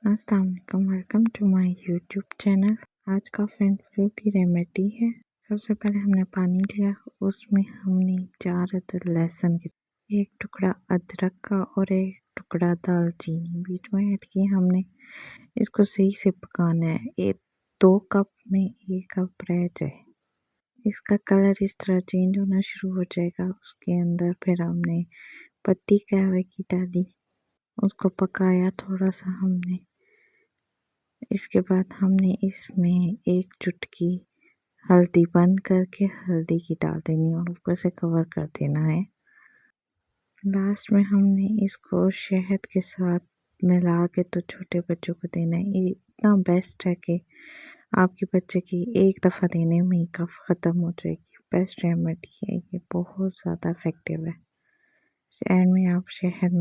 अस्सलाम वालेकुम, welcome to my YouTube channel. आज का फैन फ्लू की रेमेडी है। सबसे पहले हमने पानी लिया, उसमें हमने 4 अदद लहसुन के, एक टुकड़ा अदरक का और एक टुकड़ा दालचीनी बीच में ऐड किए। हमने इसको सही से पकाना है। 2 कप में 1 कप रह जाए। इसका कलर इस तरह चेंज होना शुरू हो जाएगा। उसके अंदर फिर हमने पत्ती कहवे की डाली, उसको पकाया थोड़ा सा हमने। इसके बाद हमने इसमें 1 चुटकी हल्दी बंद करके हल्दी की डाल देनी और ऊपर से कवर कर देना है। लास्ट में हमने इसको शहद के साथ मिला के तो छोटे बच्चों को देना है। ये इतना बेस्ट है कि आपके बच्चे की एक दफ़ा देने में ही कफ ख़त्म हो जाएगी। बेस्ट रेमेडी है ये, बहुत ज़्यादा इफ़ेक्टिव है। एंड में आप शहद